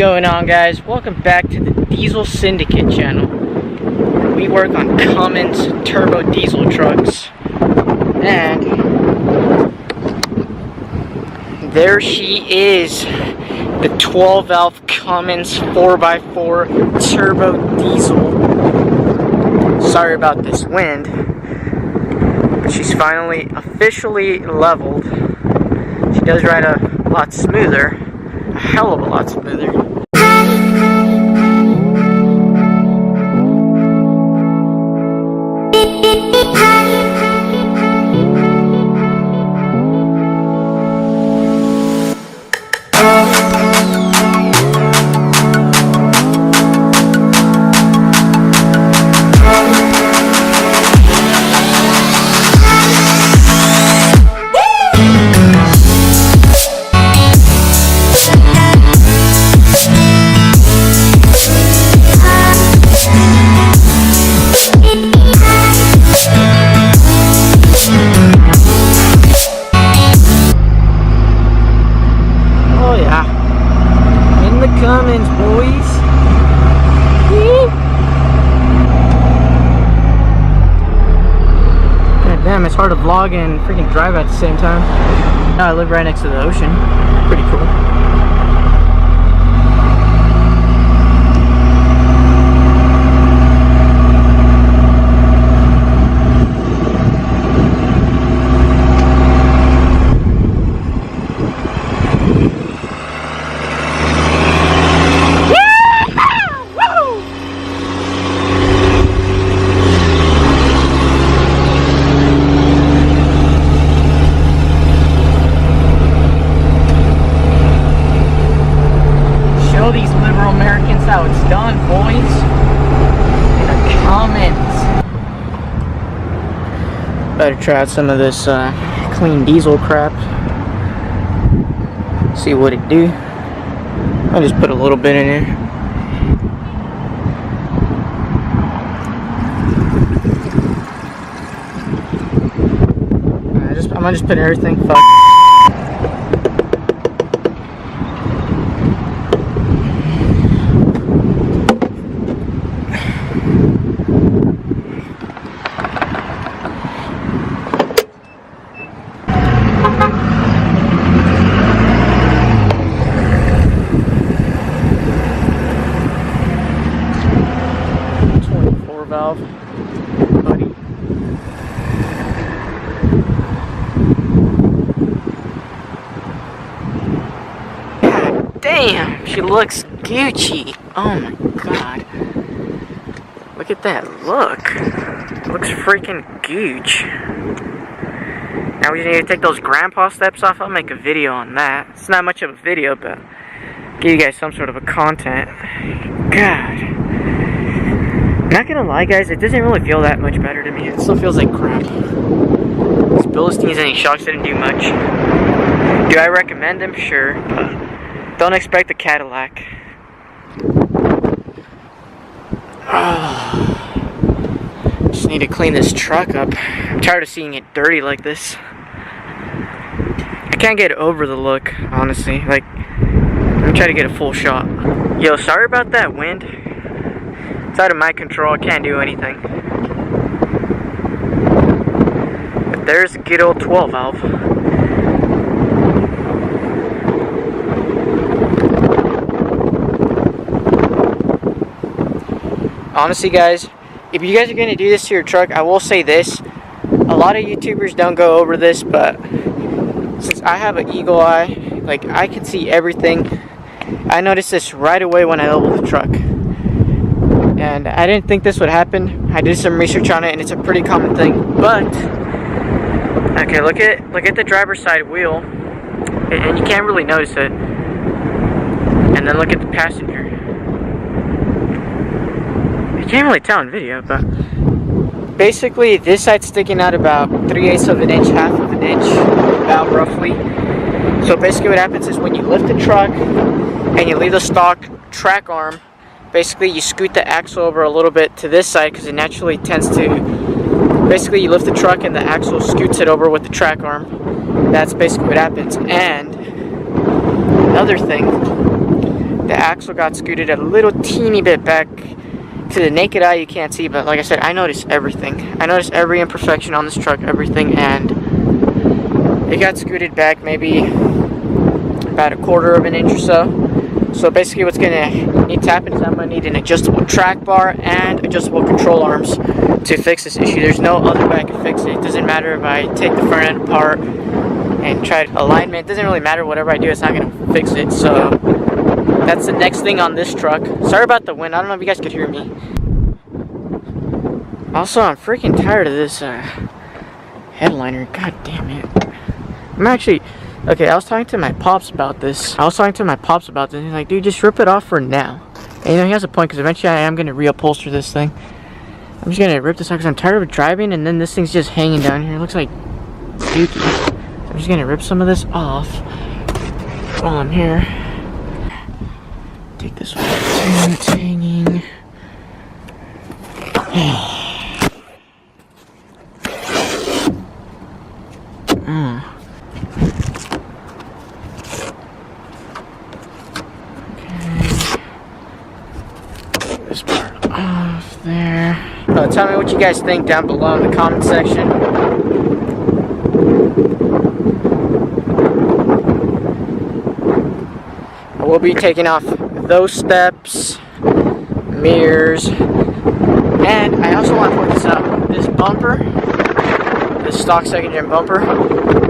going on, guys? Welcome back to the Diesel Syndicate channel. We work on Cummins turbo diesel trucks. And there she is, the 12 valve Cummins 4x4 turbo diesel. Sorry about this wind, but she's finally officially leveled. She does ride a lot smoother, a hell of a lot smoother. Cummins, boys. God damn, it's hard to vlog and freaking drive at the same time. Now I live right next to the ocean. Pretty cool. These liberal Americans how it's done, boys. In the comments. Better try out some of this clean diesel crap. See what it do. I'll just put a little bit in here. I'm gonna just put everything. Fuck. Valve, buddy. God damn, she looks Gucci. Oh my god. Look at that look. Looks freaking Gooch. Now we just need to take those grandpa steps off. I'll make a video on that. It's not much of a video, but give you guys some sort of a content. God. Not gonna lie, guys, it doesn't really feel that much better to me. It still feels like crap. These Philistines and these shocks didn't do much. Do I recommend them? Sure, but don't expect a Cadillac. Just need to clean this truck up. I'm tired of seeing it dirty like this. I can't get over the look, honestly. Like, let me try to get a full shot. Yo, sorry about that wind. It's out of my control, I can't do anything. But there's a good old 12 valve. Honestly, guys, if you guys are going to do this to your truck, I will say this. A lot of YouTubers don't go over this, but since I have an eagle eye, like, I can see everything. I noticed this right away when I leveled the truck. And I didn't think this would happen. I did some research on it, and it's a pretty common thing. But okay, look at the driver's side wheel, and you can't really notice it. And then look at the passenger. You can't really tell in video, but basically this side's sticking out about 3/8 of an inch, 1/2 of an inch, about roughly. So basically, what happens is when you lift the truck and you leave the stock track arm. Basically, you scoot the axle over a little bit to this side because it naturally tends to. Basically, you lift the truck and the axle scoots it over with the track arm. That's basically what happens. And another thing, The axle got scooted a little teeny bit back. To the naked eye, you can't see, but like I said, I noticed everything. I noticed every imperfection on this truck, everything, and it got scooted back maybe about 1/4 of an inch or so. So basically what's going to need to happen is I'm going to need an adjustable track bar and adjustable control arms to fix this issue. There's no other way I can fix it. It doesn't matter if I take the front end apart and try alignment. It doesn't really matter. Whatever I do, it's not going to fix it. So that's the next thing on this truck. Sorry about the wind. I don't know if you guys could hear me. Also, I'm freaking tired of this headliner. God damn it. I'm actually... Okay, I was talking to my pops about this. He's like, dude, just rip it off for now. And you know, he has a point, because eventually I am going to reupholster this thing. I'm just going to rip this off because I'm tired of driving, and then this thing's just hanging down here. It looks like dookie. So I'm just going to rip some of this off while I'm here. Take this one too, it's hanging. This part off there. Tell me what you guys think down below in the comment section. I will be taking off those steps, mirrors, and I also want to point this out. This bumper, this stock second gen bumper,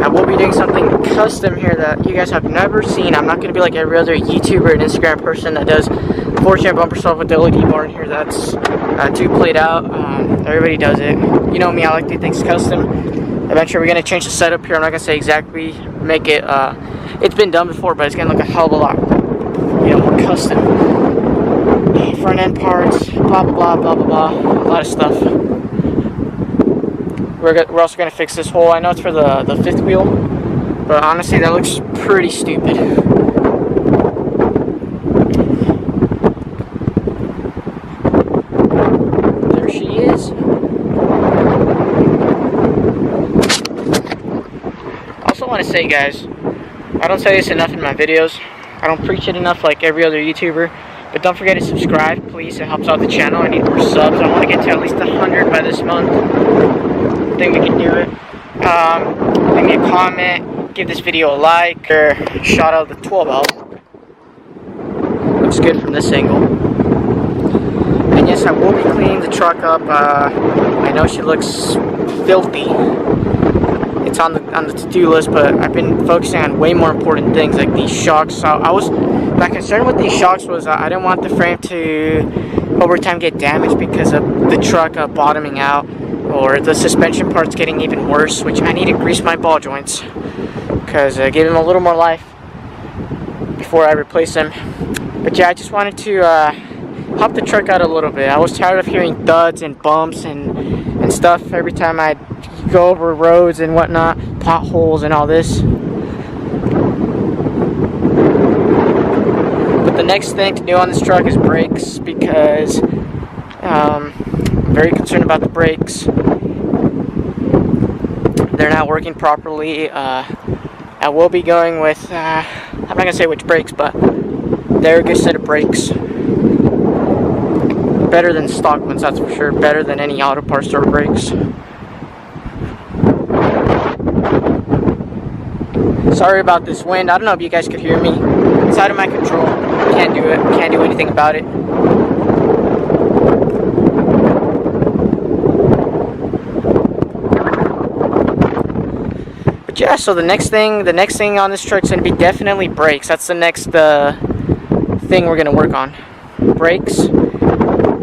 I will be doing something custom here that you guys have never seen. I'm not going to be like every other YouTuber and Instagram person that does 4-gen bumper stuff with the LED bar in here that's too played out. Everybody does it. You know me, I like to do things custom. Eventually we're going to change the setup here. I'm not going to say exactly, make it, it's been done before, but it's going to look a hell of a lot, you know, more custom. Front end parts, blah, blah, blah, blah, blah, blah, a lot of stuff. We're also going to fix this hole. I know it's for the fifth wheel, but honestly, that looks pretty stupid. There she is. I also want to say, guys, I don't say this enough in my videos. I don't preach it enough like every other YouTuber. But don't forget to subscribe, please. It helps out the channel. I need more subs. I want to get to at least 100 by this month. I think we can do it. Leave me a comment. Give this video a like. Or shout out the 12L. Looks good from this angle. And yes, I will be cleaning the truck up. I know she looks filthy. It's on the to-do list, but I've been focusing on way more important things like these shocks. So my concern with these shocks was I didn't want the frame to over time get damaged because of the truck bottoming out or the suspension parts getting even worse, which I need to grease my ball joints because give them a little more life before I replace them. But yeah, I just wanted to help the truck out a little bit. I was tired of hearing thuds and bumps and stuff every time I go over roads and whatnot, potholes and all this. But the next thing to do on this truck is brakes, because I'm very concerned about the brakes. They're not working properly. I will be going with, I'm not going to say which brakes, but they're a good set of brakes. Better than stock ones, that's for sure. Better than any auto parts store brakes. Sorry about this wind. I don't know if you guys could hear me. It's out of my control. Can't do it. Can't do anything about it. But yeah, so the next thing on this truck is going to be definitely brakes. That's the next thing we're going to work on. Brakes,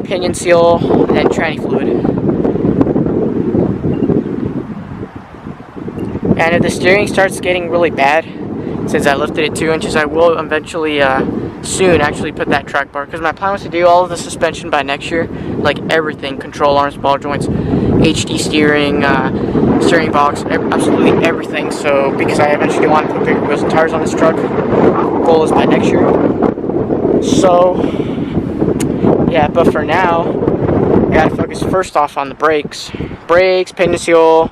pinion seal, and then tranny fluid. And if the steering starts getting really bad, since I lifted it 2 inches, I will eventually soon actually put that track bar, because my plan was to do all of the suspension by next year, like everything, control arms, ball joints, HD steering, steering box, absolutely everything. So because I eventually want to put bigger wheels and tires on this truck, goal is by next year. So yeah, but for now I gotta focus first off on the brakes, pinion seal,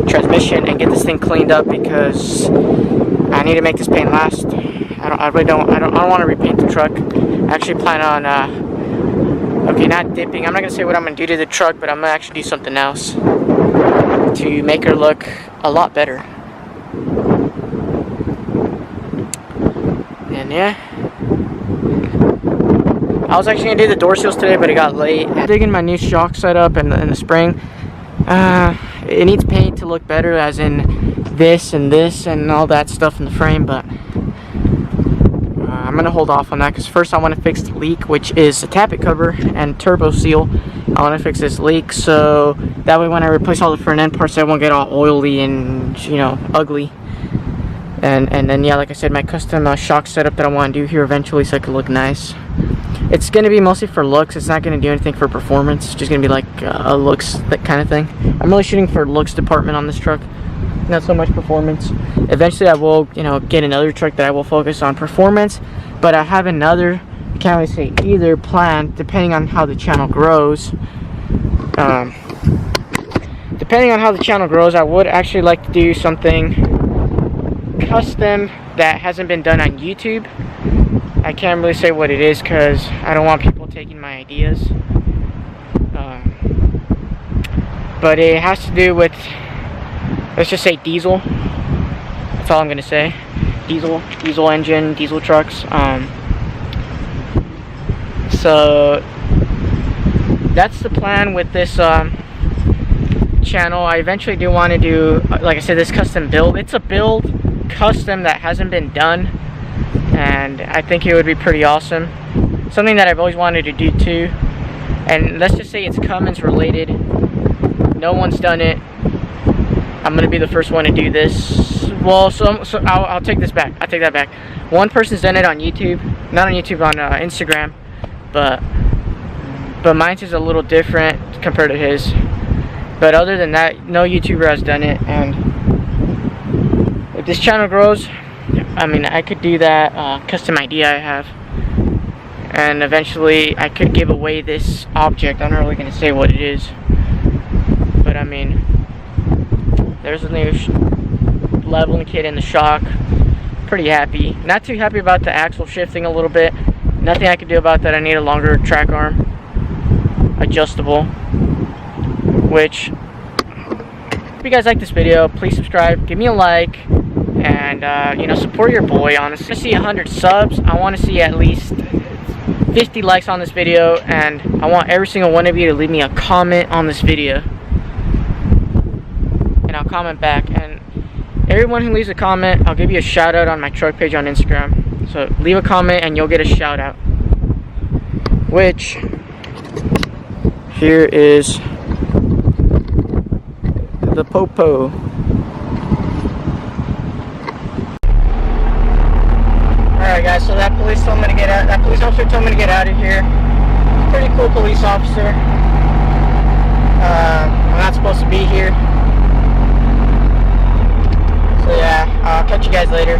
transmission, and get this thing cleaned up, because I need to make this paint last. I really don't want to repaint the truck. I actually plan on okay, not dipping. I'm not gonna say what I'm gonna do to the truck, but I'm gonna actually do something else to make her look a lot better. And yeah, I was actually gonna do the door seals today, but it got late. I'm digging my new shock setup and the spring. It needs paint to look better, as in this and all that stuff in the frame, but I'm gonna hold off on that because first I want to fix the leak, which is the tappet cover and turbo seal. I want to fix this leak so that way when I replace all the front end parts, I won't get all oily and, you know, ugly. And then yeah, like I said, my custom shock setup that I want to do here eventually so it can look nice. It's going to be mostly for looks. It's not going to do anything for performance. It's just going to be like a looks, that kind of thing. I'm really shooting for looks department on this truck, not so much performance. Eventually I will, you know, get another truck that I will focus on performance, but I have another, I can't really say either, plan, depending on how the channel grows. Depending on how the channel grows, I would actually like to do something custom that hasn't been done on YouTube. I can't really say what it is because I don't want people taking my ideas. But it has to do with, let's just say, diesel. That's all I'm gonna say. Diesel engine, diesel trucks. So that's the plan with this channel. I eventually do want to do, like I said, this custom build. It's a build custom that hasn't been done, and I think it would be pretty awesome. Something that I've always wanted to do too. And let's just say it's Cummins related. No one's done it. I'm gonna be the first one to do this. Well, so I'll take this back. I take that back. One person's done it on YouTube, not on YouTube, on Instagram, but mine's is a little different compared to his. But other than that, no YouTuber has done it. And if this channel grows, I mean, I could do that custom idea I have, and eventually I could give away this object. I'm not really gonna say what it is, but I mean, there's a new leveling kit in the shock. Pretty happy. Not too happy about the axle shifting a little bit. Nothing I can do about that. I need a longer track arm, adjustable. Which, if you guys like this video, please subscribe, give me a like, and you know, support your boy. Honestly, I want to see 100 subs. I want to see at least 50 likes on this video, and I want every single one of you to leave me a comment on this video, and I'll comment back. And everyone who leaves a comment, I'll give you a shout out on my truck page on Instagram. So leave a comment and you'll get a shout out. Which, here is the popo. Alright guys, so that police told me to get out. That police officer told me to get out of here. Pretty cool police officer. I'm not supposed to be here. So yeah, I'll catch you guys later.